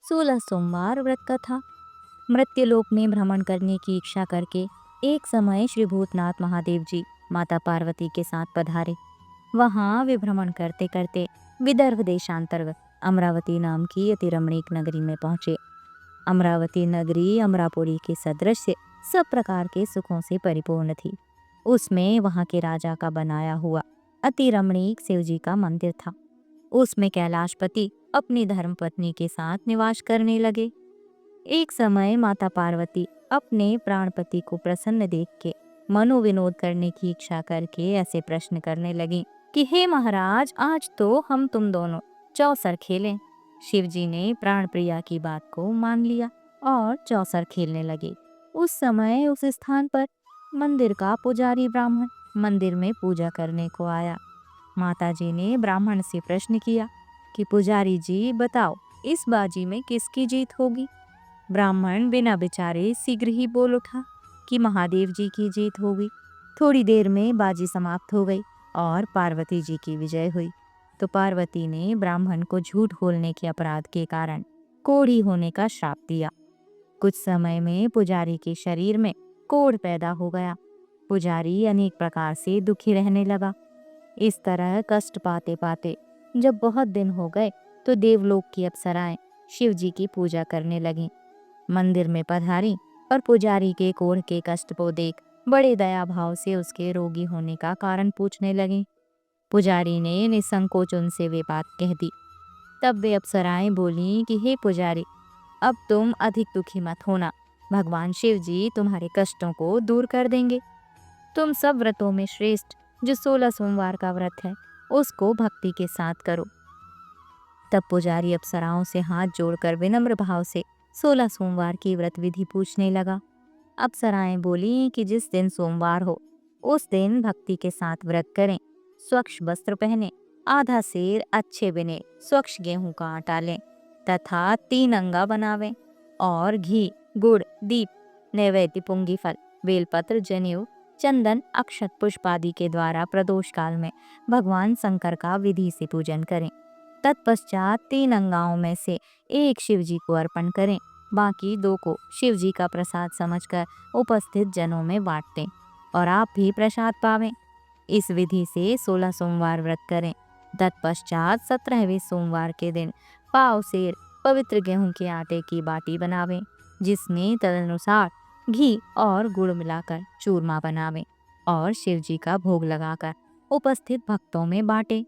16 सोमवार व्रत कथा। मृत्युलोक में भ्रमण करने की इच्छा करके एक समय श्री भूतनाथ महादेव जी माता पार्वती के साथ पधारे। वहां वे भ्रमण करते करते विदर्भ देशांतर्गत अमरावती नाम की अति रमणीक नगरी में पहुंचे। अमरावती नगरी अमरापुरी के सदृश से सब प्रकार के सुखों से परिपूर्ण थी। उसमें वहां के राजा का बनाया हुआ अति रमणीक शिवजी का मंदिर था। उसमें कैलाशपति अपनी धर्मपत्नी के साथ निवास करने लगे। एक समय माता पार्वती अपने प्राणपति को प्रसन्न देख के मनोविनोद करने की इच्छा करके ऐसे प्रश्न करने लगी कि हे महाराज, आज तो हम तुम दोनों चौसर खेलें। शिवजी ने प्राण प्रिया की बात को मान लिया और चौसर खेलने लगे। उस समय उस स्थान पर मंदिर का पुजारी ब्राह्मण मंदिर में पूजा करने को आया। माताजी ने ब्राह्मण से प्रश्न किया कि पुजारी जी बताओ, इस बाजी में किसकी जीत होगी। ब्राह्मण बिना विचारे शीघ्र ही बोल उठा कि महादेव जी की जीत होगी। थोड़ी देर में बाजी समाप्त हो गई और पार्वती जी की विजय हुई। तो पार्वती ने ब्राह्मण को झूठ बोलने के अपराध के कारण कोढ़ी होने का श्राप दिया। कुछ समय में पुजारी के शरीर में कोढ़ पैदा हो गया। पुजारी अनेक प्रकार से दुखी रहने लगा। इस तरह कष्ट पाते पाते जब बहुत दिन हो गए तो देवलोक की अप्सराएं शिव जी की पूजा करने लगीं। मंदिर में पधारी और पुजारी के कोढ़ के कष्ट को देख बड़े दया भाव से उसके रोगी होने का कारण पूछने लगीं। पुजारी ने निसंकोच उनसे वे बात कह दी। तब वे अप्सराएं बोलीं कि हे पुजारी, अब तुम अधिक दुखी मत होना, भगवान शिव जी तुम्हारे कष्टों को दूर कर देंगे। तुम सब व्रतों में श्रेष्ठ जो 16 सोमवार का व्रत है उसको भक्ति के साथ करो। तब पुजारी अप्सराओं से हाथ जोड़कर विनम्र भाव से 16 सोमवार की व्रत विधि पूछने लगा। अप्सराएं बोली कि जिस दिन सोमवार हो उस दिन भक्ति के साथ व्रत करें, स्वच्छ वस्त्र पहने, आधा सेर अच्छे बिने स्वच्छ गेहूं का आटा लें तथा 3 अंगा बनावें और घी, गुड़, दीप, नैवेद्य, पुंगी फल, बेलपत्र, जनेऊ, चंदन, अक्षत, पुष्प आदि के द्वारा प्रदोष काल में भगवान शंकर का विधि से पूजन करें। तत्पश्चात 3 अंगाओं में से एक शिव जी को अर्पण करें, बाकी 2 को शिव जी का प्रसाद समझकर उपस्थित जनों में बांट दें और आप भी प्रसाद पावें। इस विधि से 16 सोमवार व्रत करें। तत्पश्चात 17वें सोमवार के दिन पाव सेर पवित्र गेहूं के आटे की बाटी बनावें, जिसमें तदनुसार घी और गुड़ मिलाकर चूरमा बनावें और शिव जी का भोग लगाकर उपस्थित भक्तों में बांटें।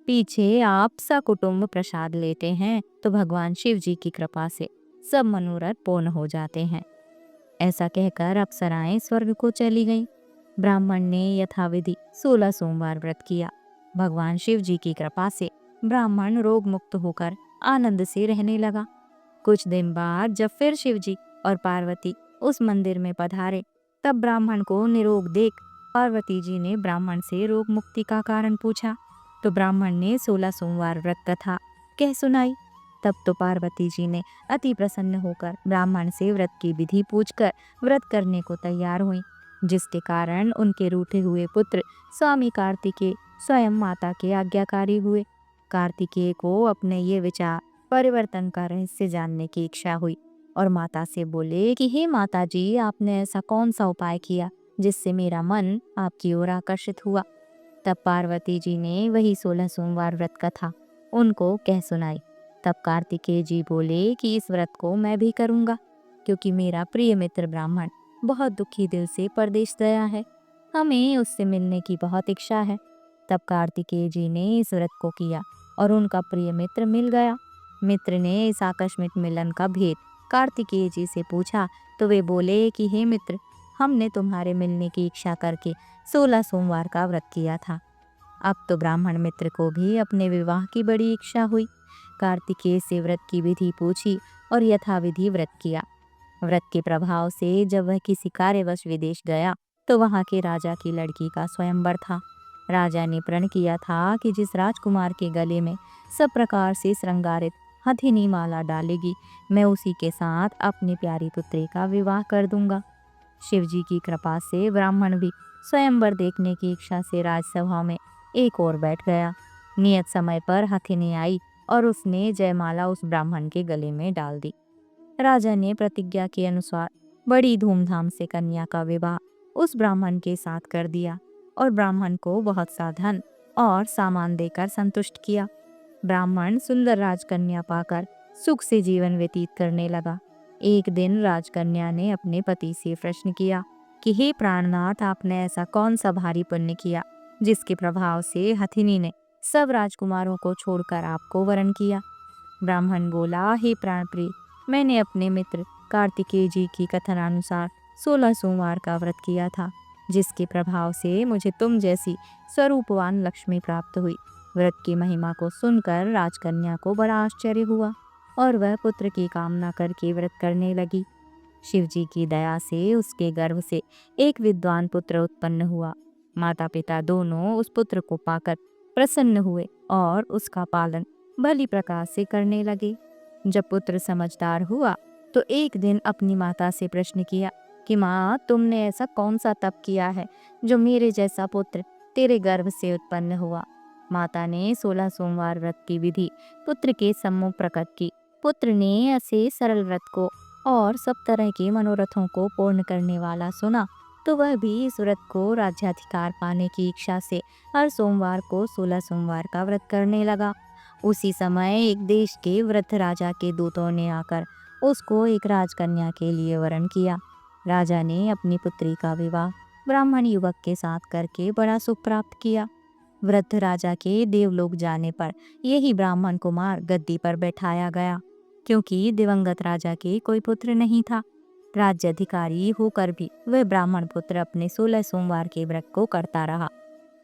पीछे आप सकुटुंब प्रसाद लेते हैं तो भगवान शिव जी की कृपा से सब मनोरथ पूर्ण हो जाते हैं। ऐसा कहकर अप्सराएं स्वर्ग को चली गईं। ब्राह्मण ने यथाविधि 16 सोमवार व्रत किया। भगवान शिव जी की कृपा से ब्राह्मण रोग मुक्त होकर आनंद से रहने लगा। कुछ दिन बाद जब फिर शिव जी और पार्वती उस मंदिर में पधारे, तब ब्राह्मण को निरोग देख पार्वती जी ने ब्राह्मण से रोग मुक्ति का कारण पूछा। तो ब्राह्मण ने 16 सोमवार व्रत कथा कह सुनाई। तब तो पार्वती जी ने अति प्रसन्न होकर ब्राह्मण से व्रत की विधि पूछकर व्रत करने को तैयार हुई, जिसके कारण उनके रूठे हुए पुत्र स्वामी कार्तिकेय स्वयं माता के आज्ञाकारी हुए। कार्तिकेय को अपने ये विचार परिवर्तन का रहस्य जानने की इच्छा हुई और माता से बोले कि हे माता जी, आपने ऐसा कौन सा उपाय किया जिससे मेरा मन आपकी ओर आकर्षित हुआ। तब पार्वती जी ने वही 16 सोमवार व्रत कथा उनको कह सुनाई। तब कार्तिकेय जी बोले कि इस व्रत को मैं भी करूंगा, क्योंकि मेरा प्रिय मित्र ब्राह्मण बहुत दुखी दिल से परदेश गया है, हमें उससे मिलने की बहुत इच्छा है। तब कार्तिकेय जी ने इस व्रत को किया और उनका प्रिय मित्र मिल गया। मित्र ने इस आकस्मिक मिलन का भेद कार्तिकेय जी से पूछा तो वे बोले कि हे मित्र, हमने तुम्हारे मिलने की इच्छा करके 16 सोमवार का व्रत किया था। अब तो ब्राह्मण मित्र को भी अपने विवाह की बड़ी इच्छा हुई। कार्तिकेय से व्रत की विधि पूछी और यथाविधि व्रत किया। व्रत के प्रभाव से जब वह किसी कार्यवश विदेश गया तो वहां के राजा की लड़की का स्वयंवर था। राजा ने प्रण किया था कि जिस राजकुमार के गले में सब प्रकार से श्रृंगारित हथिनी माला डालेगी, मैं उसी के साथ अपनी प्यारी पुत्री का विवाह कर दूंगा। शिवजी की कृपा से ब्राह्मण भी स्वयंवर देखने की इच्छा से राजसभा में एक ओर बैठ गया। नियत समय पर हथिनी आई और उसने जयमाला उस ब्राह्मण के गले में डाल दी। राजा ने प्रतिज्ञा के अनुसार बड़ी धूमधाम से कन्या का विवाह उस ब्राह्मण के साथ कर दिया और ब्राह्मण को बहुत सा धन और सामान देकर संतुष्ट किया। ब्राह्मण सुंदर राजकन्या पाकर सुख से जीवन व्यतीत करने लगा। एक दिन राजकन्या ने अपने पति से प्रश्न किया कि हे प्राणनाथ, आपने ऐसा कौन सा भारी पुण्य किया जिसके प्रभाव से हथिनी ने सब राजकुमारों को छोड़कर आपको वरण किया। ब्राह्मण बोला, हे प्राणप्रिय, मैंने अपने मित्र कार्तिकेय जी की कथनानुसार 16 सोमवार का व्रत किया था, जिसके प्रभाव से मुझे तुम जैसी स्वरूपवान लक्ष्मी प्राप्त हुई। व्रत की महिमा को सुनकर राजकन्या को बड़ा आश्चर्य हुआ और वह पुत्र की कामना करके व्रत करने लगी। शिवजी की दया से उसके गर्भ से एक विद्वान पुत्र उत्पन्न हुआ। माता पिता दोनों उस पुत्र को पाकर प्रसन्न हुए और उसका पालन भली प्रकार से करने लगे। जब पुत्र समझदार हुआ तो एक दिन अपनी माता से प्रश्न किया कि माँ, तुमने ऐसा कौन सा तप किया है जो मेरे जैसा पुत्र तेरे गर्भ से उत्पन्न हुआ। माता ने 16 सोमवार व्रत की विधि पुत्र के सम्मुख प्रकट की। पुत्र ने ऐसे सरल व्रत को और सब तरह के मनोरथों को पूर्ण करने वाला सुना तो वह भी इस व्रत को राज्याधिकार पाने की इच्छा से हर सोमवार को 16 सोमवार का व्रत करने लगा। उसी समय एक देश के वृद्ध राजा के दूतों ने आकर उसको एक राजकन्या के लिए वरण किया। राजा ने अपनी पुत्री का विवाह ब्राह्मण युवक के साथ करके बड़ा सुख प्राप्त किया। वृद्ध राजा के देवलोक जाने पर यही ब्राह्मण कुमार गद्दी पर बैठाया गया, क्योंकि दिवंगत राजा के कोई पुत्र नहीं था। राज्य अधिकारी होकर भी वह ब्राह्मण पुत्र अपने 16 सोमवार के व्रत को करता रहा।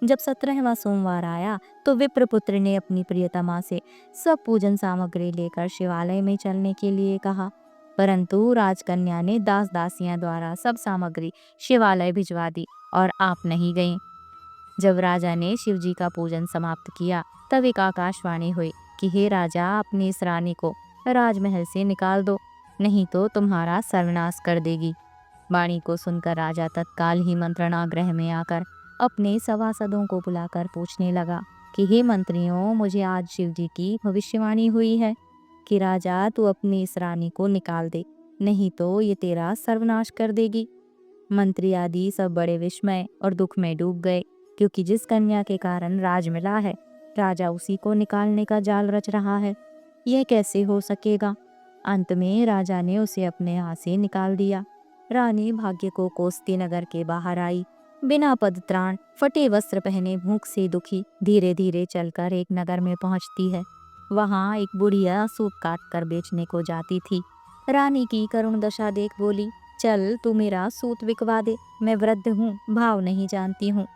जब 17वां सोमवार आया तो विप्रपुत्र ने अपनी प्रियतमा से सब पूजन सामग्री लेकर शिवालय में चलने के लिए कहा, परंतु राजकन्या ने दास दासियां द्वारा सब सामग्री शिवालय भिजवा दी और आप नहीं गईं। जब राजा ने शिवजी का पूजन समाप्त किया तब एक आकाशवाणी हुई कि हे राजा, अपनी इस रानी को राजमहल से निकाल दो, नहीं तो तुम्हारा सर्वनाश कर देगी। वाणी को सुनकर राजा तत्काल ही मंत्रणागृह में आकर अपने सभासदों को बुलाकर पूछने लगा कि हे मंत्रियों, मुझे आज शिवजी की भविष्यवाणी हुई है कि राजा, तू अपनी इस रानी को निकाल दे, नहीं तो ये तेरा सर्वनाश कर देगी। मंत्री आदि सब बड़े विस्मय और दुख में डूब गए, क्योंकि जिस कन्या के कारण राज मिला है, राजा उसी को निकालने का जाल रच रहा है। यह कैसे हो सकेगा। अंत में राजा ने उसे अपने हाथ से निकाल दिया। रानी भाग्य को कोसती नगर के बाहर आई। बिना पद त्राण, फटे वस्त्र पहने, भूख से दुखी धीरे धीरे चलकर एक नगर में पहुंचती है। वहां एक बुढ़िया सूत काट कर बेचने को जाती थी। रानी की करुण दशा देख बोली, चल तू मेरा सूत बिकवा दे, मैं वृद्ध हूँ, भाव नहीं जानती हूँ।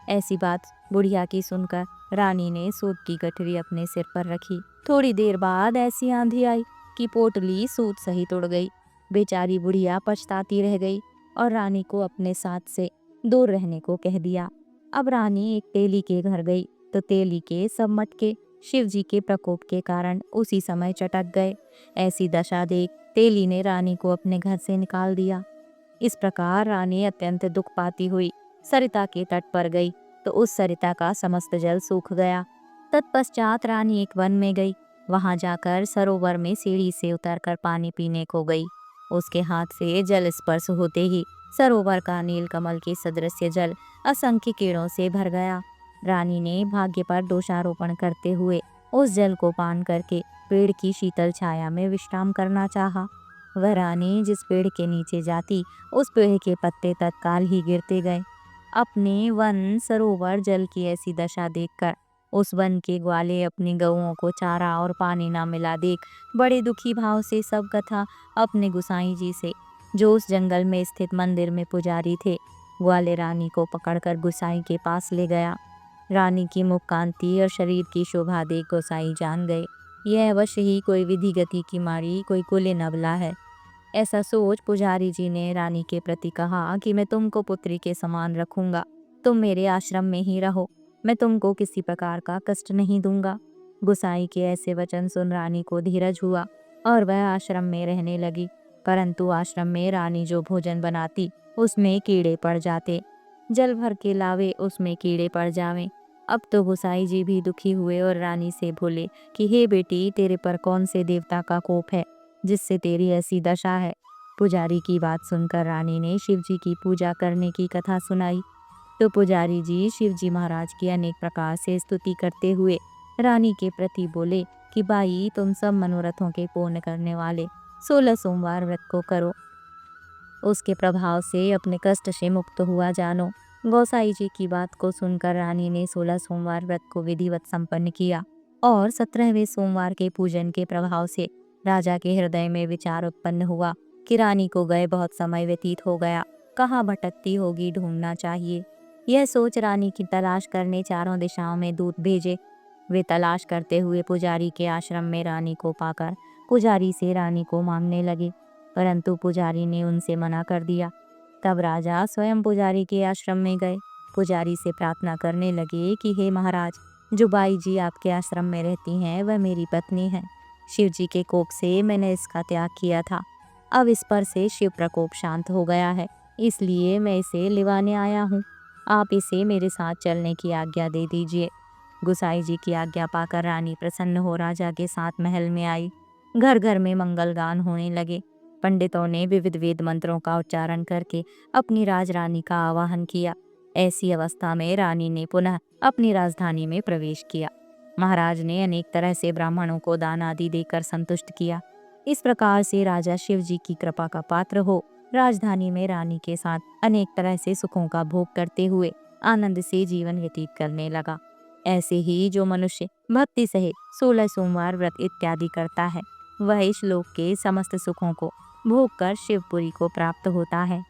ऐसी बात बुढ़िया की सुनकर रानी ने सूत की गठरी अपने सिर पर रखी। थोड़ी देर बाद ऐसी आंधी आई कि पोटली सूत सहित उड़ गई। बेचारी बुढ़िया पछताती रह गई और रानी को अपने साथ से दूर रहने को कह दिया। अब रानी एक तेली के घर गई तो तेली के सब मटके शिवजी के प्रकोप के कारण उसी समय चटक गए। ऐसी दशा देख तेली ने रानी को अपने घर से निकाल दिया। इस प्रकार रानी अत्यंत दुख पाती हुई सरिता के तट पर गई तो उस सरिता का समस्त जल सूख गया। तत्पश्चात रानी एक वन में गई। वहां जाकर सरोवर में सीढ़ी से उतरकर पानी पीने को गई। उसके हाथ से जल स्पर्श होते ही सरोवर का नील कमल के सदृश्य जल असंख्य कीड़ों से भर गया। रानी ने भाग्य पर दोषारोपण करते हुए उस जल को पान करके पेड़ की शीतल छाया में विश्राम करना चाहा। वह रानी जिस पेड़ के नीचे जाती, उस पेड़ के पत्ते तत्काल ही गिरते गए। अपने वन सरोवर जल की ऐसी दशा देखकर उस वन के ग्वाले अपनी गऊओं को चारा और पानी ना मिला देख बड़े दुखी भाव से सब कथा अपने गुसाई जी से, जो उस जंगल में स्थित मंदिर में पुजारी थे, ग्वाले रानी को पकड़कर गुसाई के पास ले गया। रानी की मुख कांति और शरीर की शोभा देख गोसाई जान गए, यह अवश्य ही कोई विधि गति की मारी कोई कुले नबला है। ऐसा सोच पुजारी जी ने रानी के प्रति कहा कि मैं तुमको पुत्री के समान रखूंगा, तुम मेरे आश्रम में ही रहो, मैं तुमको किसी प्रकार का कष्ट नहीं दूंगा। गुसाई के ऐसे वचन सुन रानी को धीरज हुआ और वह आश्रम में रहने लगी। परंतु आश्रम में रानी जो भोजन बनाती उसमें कीड़े पड़ जाते, जल भर के लावे उसमें कीड़े पड़ जावें। अब तो गोसाई जी भी दुखी हुए और रानी से बोले कि हे बेटी, तेरे पर कौन से देवता का कोप है जिससे तेरी ऐसी दशा है। पुजारी की बात सुनकर रानी ने शिव जी की पूजा करने की कथा सुनाई। तो पुजारी जी शिव जी महाराज की अनेक प्रकार से स्तुति करते हुए रानी के प्रति बोले कि भाई, तुम सब मनोरथों के पूर्ण करने वाले 16 सोमवार व्रत को करो, उसके प्रभाव से अपने कष्ट से मुक्त हुआ जानो। गोसाई जी की बात को सुनकर रानी ने 16 सोमवार व्रत को विधिवत संपन्न किया और 17वें सोमवार के पूजन के प्रभाव से राजा के हृदय में विचार उत्पन्न हुआ कि रानी को गए बहुत समय व्यतीत हो गया, कहाँ भटकती होगी, ढूंढना चाहिए। यह सोच रानी की तलाश करने चारों दिशाओं में दूत भेजे। वे तलाश करते हुए पुजारी के आश्रम में रानी को पाकर पुजारी से रानी को मांगने लगे, परंतु पुजारी ने उनसे मना कर दिया। तब राजा स्वयं पुजारी के आश्रम में गए। पुजारी से प्रार्थना करने लगे कि हे महाराज, जो बाई जी आपके आश्रम में रहती हैं वह मेरी पत्नी है। शिव जी के कोप से मैंने इसका त्याग किया था। अब इस पर से शिव प्रकोप शांत हो गया है, इसलिए मैं इसे लिवाने आया हूँ। आप इसे मेरे साथ चलने की आज्ञा दे दीजिए। गुसाई जी की आज्ञा पाकर रानी प्रसन्न हो राजा के साथ महल में आई। घर घर में मंगल गान होने लगे। पंडितों ने विविध वेद मंत्रों का उच्चारण करके अपनी राजरानी का आवाहन किया। ऐसी अवस्था में रानी ने पुनः अपनी राजधानी में प्रवेश किया। महाराज ने अनेक तरह से ब्राह्मणों को दान आदि देकर संतुष्ट किया। इस प्रकार से राजा शिव जी की कृपा का पात्र हो राजधानी में रानी के साथ अनेक तरह से सुखों का भोग करते हुए आनंद से जीवन व्यतीत करने लगा। ऐसे ही जो मनुष्य भक्ति सहित 16 सोमवार व्रत इत्यादि करता है, वह इस लोक के समस्त सुखों को भोग कर शिवपुरी को प्राप्त होता है।